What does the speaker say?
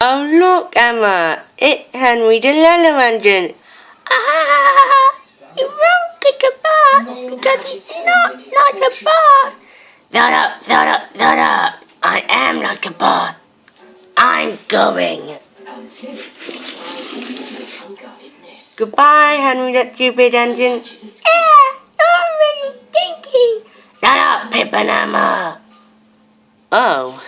Oh, look, Emma. It's Henry the Yellow Engine. Ah! He won't kick a bath because he's not like a bath. Shut up. I am like a bath. I'm going. Goodbye, Henry the stupid engine. Yeah, you're really stinky. Shut up, Pip and Emma. Oh.